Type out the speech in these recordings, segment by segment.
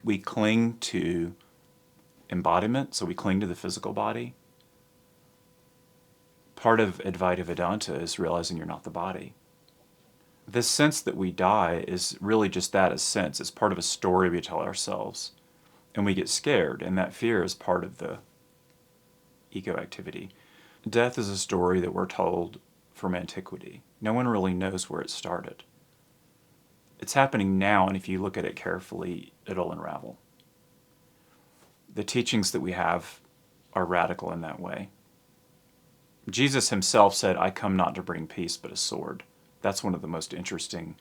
We cling to embodiment, so we cling to the physical body. Part of Advaita Vedanta is realizing you're not the body. This sense that we die is really just that, a sense. It's part of a story we tell ourselves. And we get scared, and that fear is part of the ego activity. Death is a story that we're told from antiquity. No one really knows where it started. It's happening now, and if you look at it carefully, it'll unravel. The teachings that we have are radical in that way. Jesus himself said, "I come not to bring peace, but a sword." That's one of the most interesting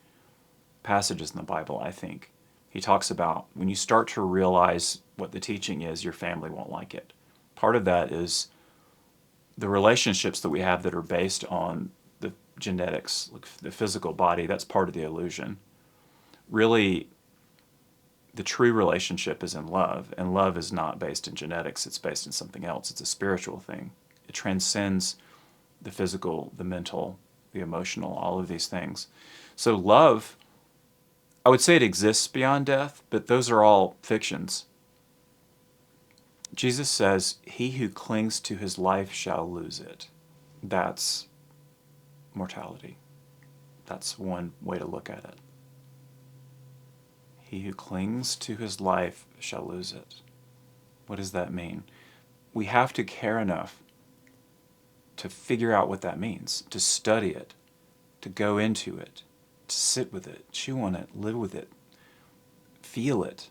passages in the Bible, I think. He talks about when you start to realize what the teaching is, your family won't like it. Part of that is the relationships that we have that are based on the genetics, like the physical body. That's part of the illusion. Really, the true relationship is in love, and love is not based in genetics. It's based in something else. It's a spiritual thing. It transcends the physical, the mental, the emotional, all of these things. So love, I would say it exists beyond death, but those are all fictions. Jesus says, "He who clings to his life shall lose it." That's mortality. That's one way to look at it. He who clings to his life shall lose it. What does that mean? We have to care enough to figure out what that means, to study it, to go into it, to sit with it, chew on it, live with it, feel it.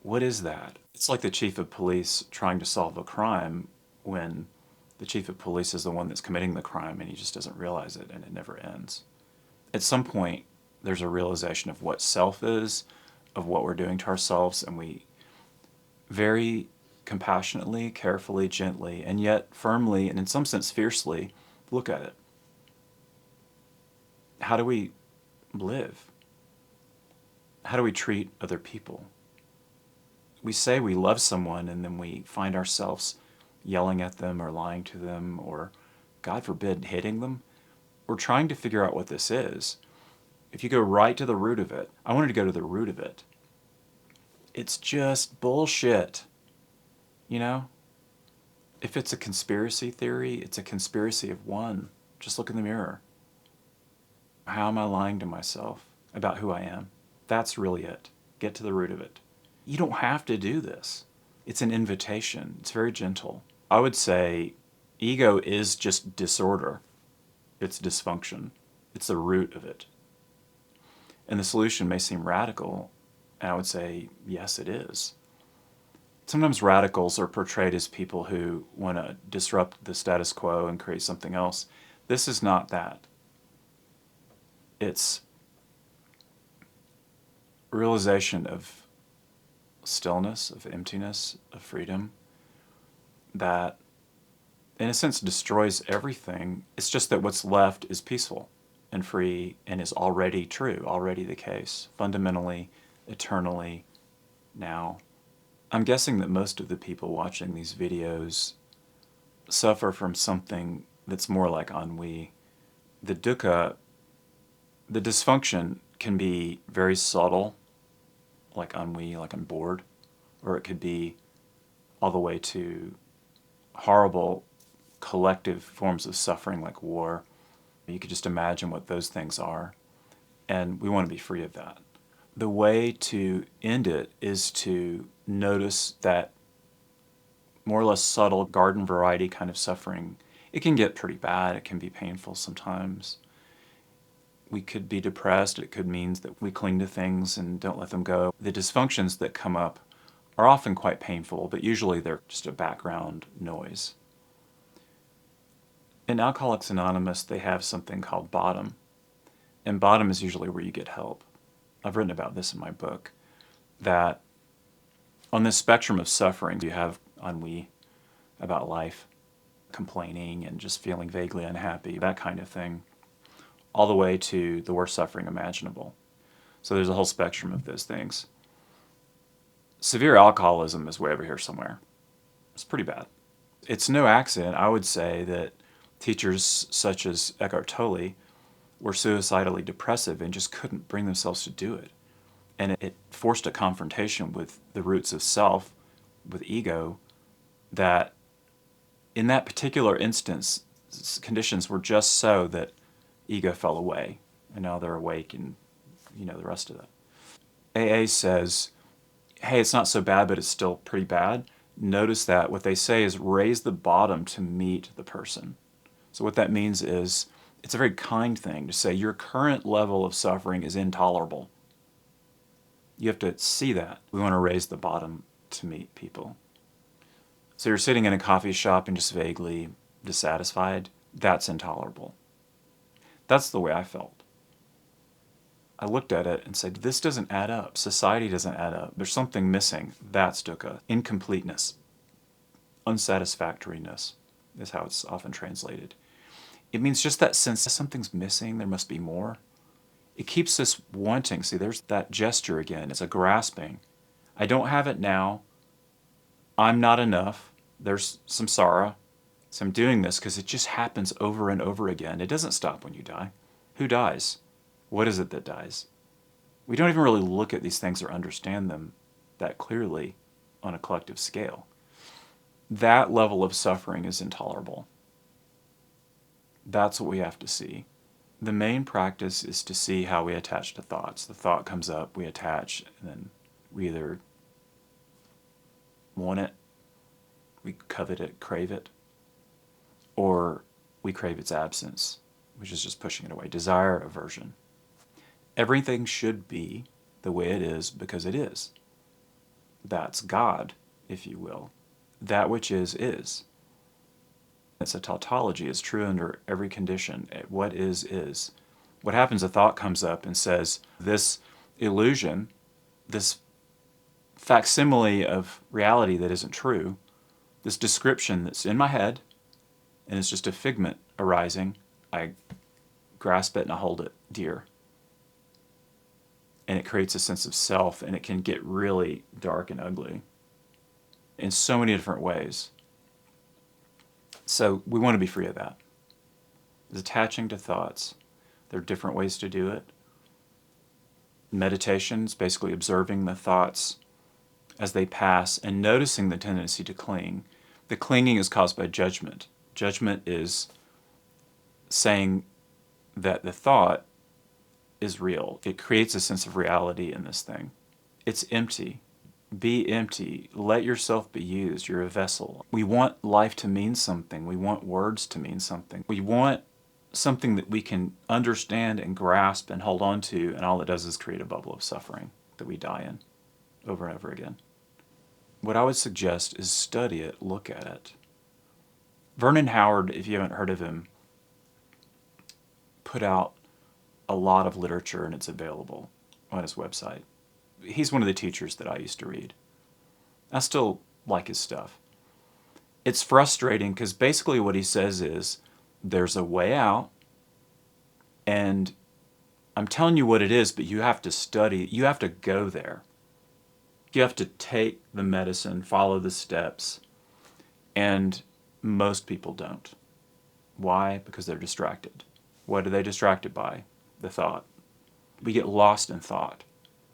What is that? It's like the chief of police trying to solve a crime when the chief of police is the one that's committing the crime and he just doesn't realize it and it never ends. At some point, there's a realization of what self is, of what we're doing to ourselves, and we very compassionately, carefully, gently, and yet firmly, and in some sense fiercely, look at it. How do we live? How do we treat other people? We say we love someone and then we find ourselves yelling at them or lying to them or, God forbid, hitting them. We're trying to figure out what this is. If you go right to the root of it, I wanted to go to the root of it. It's just bullshit. You know? If it's a conspiracy theory, it's a conspiracy of one. Just look in the mirror. How am I lying to myself about who I am? That's really it. Get to the root of it. You don't have to do this. It's an invitation. It's very gentle. I would say ego is just disorder. It's dysfunction. It's the root of it. And the solution may seem radical, and I would say, yes, it is. Sometimes radicals are portrayed as people who want to disrupt the status quo and create something else. This is not that. It's realization of stillness, of emptiness, of freedom, that in a sense destroys everything. It's just that what's left is peaceful and free and is already true, already the case, fundamentally, eternally, now. I'm guessing that most of the people watching these videos suffer from something that's more like ennui. The dukkha, the dysfunction can be very subtle, like ennui, like I'm bored, or it could be all the way to horrible collective forms of suffering like war. You could just imagine what those things are, and we want to be free of that. The way to end it is to notice that more or less subtle garden variety kind of suffering. It can get pretty bad. It can be painful sometimes. We could be depressed. It could mean that we cling to things and don't let them go. The dysfunctions that come up are often quite painful, but usually they're just a background noise. In Alcoholics Anonymous, they have something called bottom. And bottom is usually where you get help. I've written about this in my book, that on this spectrum of suffering, you have ennui about life, complaining and just feeling vaguely unhappy, that kind of thing, all the way to the worst suffering imaginable. So there's a whole spectrum of those things. Severe alcoholism is way over here somewhere. It's pretty bad. It's no accident, I would say, that teachers such as Eckhart Tolle were suicidally depressive and just couldn't bring themselves to do it. And it forced a confrontation with the roots of self, with ego, that in that particular instance, conditions were just so that ego fell away. And now they're awake and, the rest of that. AA says, hey, it's not so bad, but it's still pretty bad. Notice that what they say is raise the bottom to meet the person. So what that means is it's a very kind thing to say your current level of suffering is intolerable. You have to see that. We want to raise the bottom to meet people. So you're sitting in a coffee shop and just vaguely dissatisfied. That's intolerable. That's the way I felt. I looked at it and said, this doesn't add up. Society doesn't add up. There's something missing. That's dukkha. Incompleteness. Unsatisfactoriness is how it's often translated. It means just that sense that something's missing, there must be more. It keeps us wanting. See, there's that gesture again. It's a grasping. I don't have it now. I'm not enough. There's samsara. So I'm doing this because it just happens over and over again. It doesn't stop when you die. Who dies? What is it that dies? We don't even really look at these things or understand them that clearly on a collective scale. That level of suffering is intolerable. That's what we have to see. The main practice is to see how we attach to thoughts. The thought comes up, we attach, and then we either want it, we covet it, crave it, or we crave its absence, which is just pushing it away. Desire, aversion. Everything should be the way it is because it is. That's God, if you will. That which is. It's a tautology. It's true under every condition. What is. What happens, a thought comes up and says, this illusion, this facsimile of reality that isn't true, this description that's in my head, and it's just a figment arising, I grasp it and I hold it dear. And it creates a sense of self, and it can get really dark and ugly in so many different ways. So we want to be free of that. It's attaching to thoughts. There are different ways to do it. Meditation is basically observing the thoughts as they pass and noticing the tendency to cling. The clinging is caused by judgment. Judgment is saying that the thought is real. It creates a sense of reality in this thing. It's empty. Be empty. Let yourself be used. You're a vessel. We want life to mean something. We want words to mean something. We want something that we can understand and grasp and hold on to, and all it does is create a bubble of suffering that we die in over and over again. What I would suggest is study it, look at it. Vernon Howard, if you haven't heard of him, put out a lot of literature, and it's available on his website. He's one of the teachers that I used to read. I still like his stuff. It's frustrating because basically what he says is there's a way out, and I'm telling you what it is, but you have to study, you have to go there. You have to take the medicine, follow the steps, and most people don't. Why? Because they're distracted. What are they distracted by? The thought. We get lost in thought.